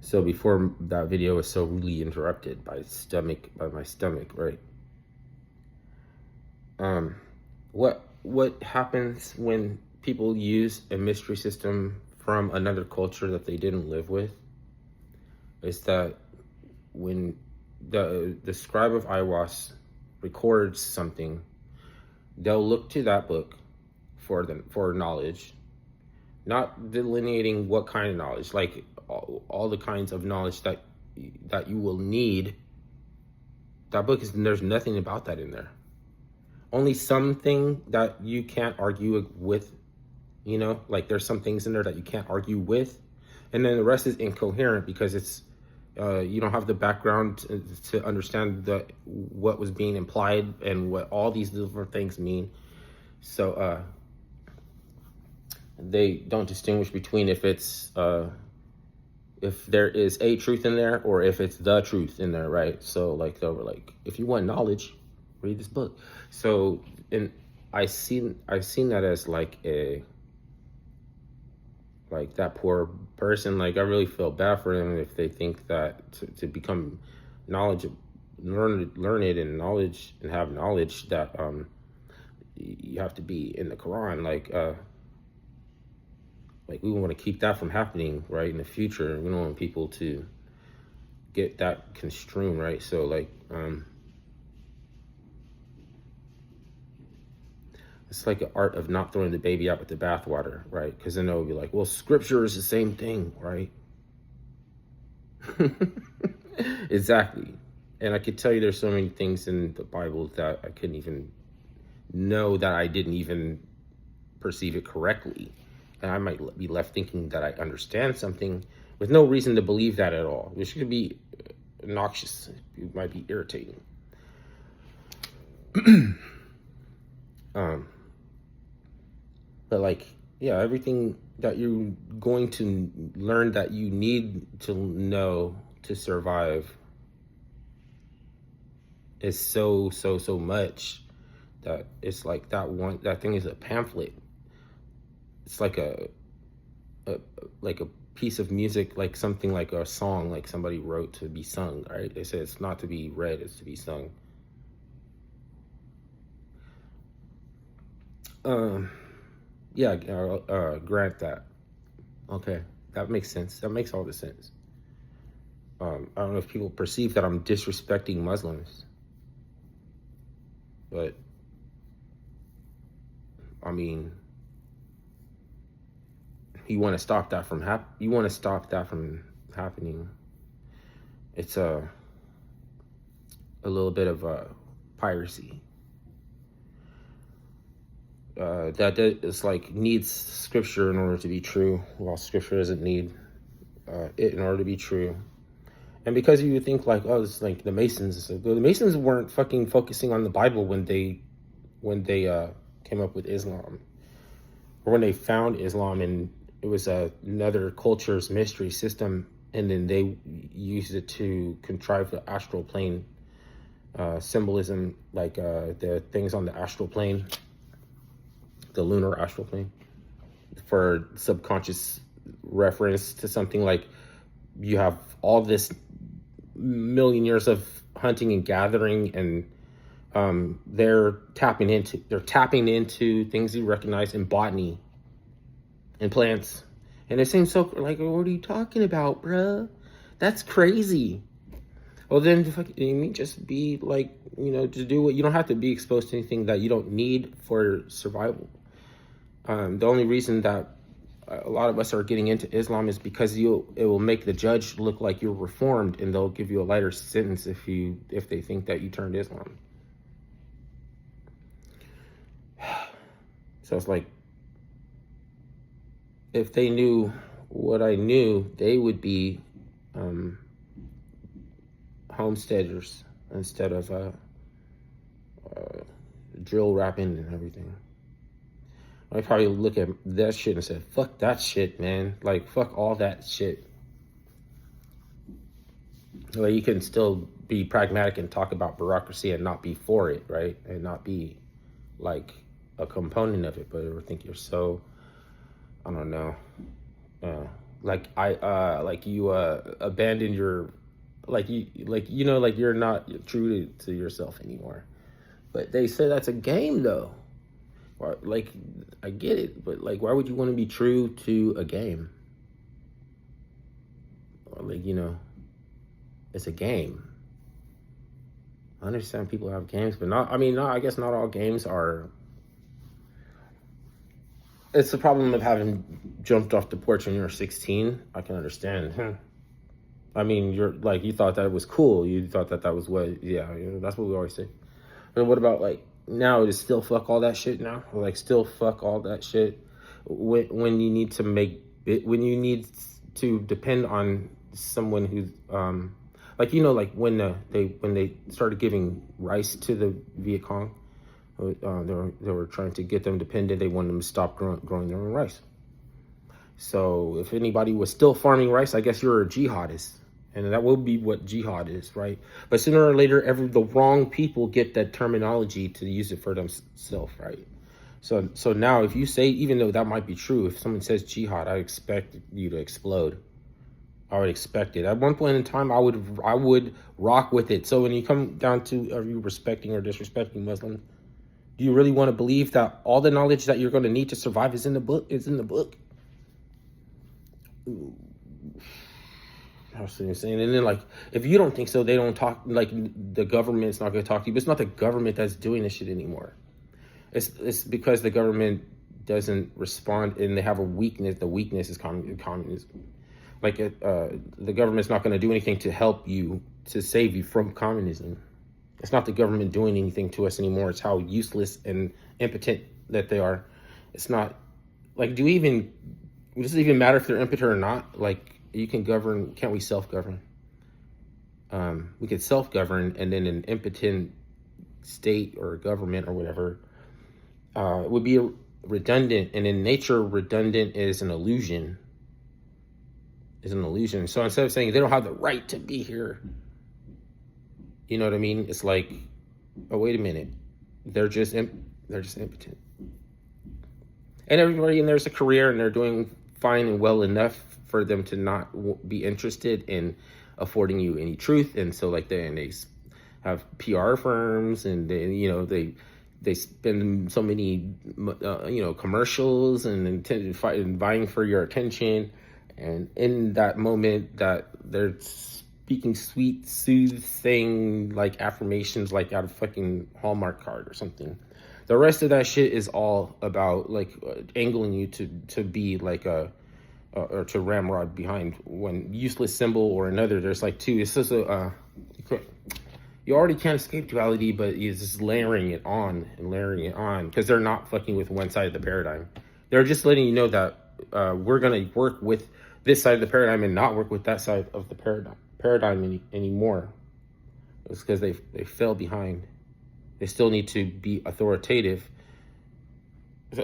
So before that video was so rudely interrupted by my stomach, right? What happens when people use a mystery system from another culture that they didn't live with is that when the scribe of Iwas records something, they'll look to that book for knowledge, not delineating what kind of knowledge, like all the kinds of knowledge that you will need. That book there's nothing about that in there. Only something that you can't argue with, like there's some things in there that you can't argue with, and then the rest is incoherent because it's you don't have the background to understand what was being implied and what all these different things mean. So they don't distinguish between if there is a truth in there or if it's the truth in there, right? So like they were like, if you want knowledge, read this book. So and I've seen that as like that poor person. Like I really feel bad for them if they think that to become learned and knowledge and have knowledge that you have to be in the Quran. Like we want to keep that from happening, right, in the future. We don't want people to get that construed, right? So like it's like an art of not throwing the baby out with the bathwater, right? Because then they'll be like, well, scripture is the same thing, right? Exactly. And I could tell you there's so many things in the Bible that I couldn't even know that I didn't even perceive it correctly. And I might be left thinking that I understand something with no reason to believe that at all, which could be noxious. It might be irritating. But like, yeah, everything that you're going to learn that you need to know to survive is so much that it's like that thing is a pamphlet. It's like a piece of music, like something like a song, like somebody wrote to be sung, right? They say it's not to be read, it's to be sung. Yeah, grant that. Okay, that makes sense. That makes all the sense. I don't know if people perceive that I'm disrespecting Muslims, but I mean, you want to stop that from happening. It's a little bit of piracy. That is like needs scripture in order to be true, while scripture doesn't need it in order to be true. And because you would think like, oh, it's like the Masons. The Masons weren't fucking focusing on the Bible when they came up with Islam, or when they found Islam, and it was another culture's mystery system, and then they used it to contrive the astral plane symbolism, like the things on the astral plane, the lunar astral plane, for subconscious reference to something like you have all this million years of hunting and gathering, and they're tapping into things you recognize in botany and plants, and it seems so like, what are you talking about, bruh? That's crazy. Well, then just be like, to do what you don't have to be exposed to anything that you don't need for survival. The only reason that a lot of us are getting into Islam is because it will make the judge look like you're reformed, and they'll give you a lighter sentence if they think that you turned Islam. So it's like, if they knew what I knew, they would be homesteaders instead of drill rapping and everything. I probably look at that shit and say, fuck that shit, man. Like, fuck all that shit. Like, you can still be pragmatic and talk about bureaucracy and not be for it, right? And not be like a component of it. But I think you're so, I don't know, you abandoned your, like you're not true to yourself anymore. But they say that's a game though. Like, I get it, but like, why would you want to be true to a game? Like, it's a game. I understand people have games, but I guess not all games are. It's the problem of having jumped off the porch when you were 16. I can understand. I mean, you thought that was cool. You thought that was what, yeah, that's what we always say. And what about like now? Is still fuck all that shit now? Or like still fuck all that shit when you need to when you need to depend on someone who's like when they started giving rice to the Viet Cong, they were trying to get them dependent. They wanted them to stop growing their own rice. So if anybody was still farming rice, I guess you're a jihadist. And that will be what jihad is, right? But sooner or later, the wrong people get that terminology to use it for themselves, right? So now if you say, even though that might be true, if someone says jihad, I expect you to explode. I would expect it. At one point in time, I would rock with it. So when you come down to, are you respecting or disrespecting Muslims? Do you really want to believe that all the knowledge that you're going to need to survive is in the book? Ooh. I was saying, and then like, if you don't think so, they don't talk. Like, the government's not going to talk to you. But it's not the government that's doing this shit anymore. It's because the government doesn't respond, and they have a weakness. The weakness is communism. Like, the government's not going to do anything to help you, to save you from communism. It's not the government doing anything to us anymore. It's how useless and impotent that they are. It's not like, does it even matter if they're impotent or not? Like, you can govern, can't we self-govern? We could self-govern, and then an impotent state or government or whatever would be redundant. And in nature, redundant is an illusion. So instead of saying they don't have the right to be here, you know what I mean? It's like, oh, wait a minute. They're just impotent. And everybody in there's a career, and they're doing fine and well enough for them to not be interested in affording you any truth. And so like they have PR firms, and they spend so many commercials and vying for your attention. And in that moment that they're speaking sweet, soothing like affirmations, like out of fucking Hallmark card or something. The rest of that shit is all about like angling you to be like or to ramrod behind one useless symbol or another. There's like two. It's just you already can't escape duality, but it's just layering it on because they're not fucking with one side of the paradigm. They're just letting you know that we're gonna work with this side of the paradigm and not work with that side of the paradigm anymore. It's because they fell behind. They still need to be authoritative. And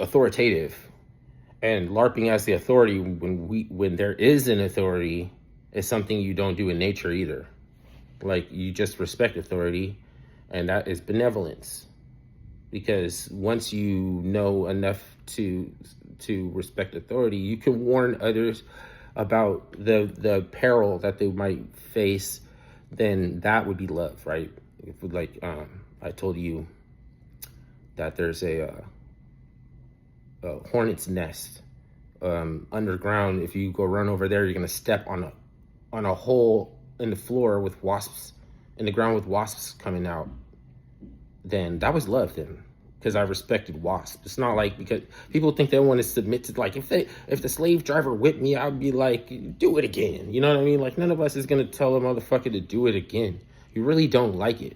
LARPing as the authority, when there is an authority, is something you don't do in nature either. Like, you just respect authority, and that is benevolence. Because once you know enough to respect authority, you can warn others about the peril that they might face. Then that would be love, right? If I told you that there's a hornet's nest underground. If you go run over there, you're gonna step on a hole in the floor with wasps in the ground with wasps coming out. Then that was love, then, because I respected wasps. It's not like, because people think they want to submit to, like, if the slave driver whipped me, I'd be like, do it again. You know what I mean? Like, none of us is gonna tell a motherfucker to do it again. You really don't like it.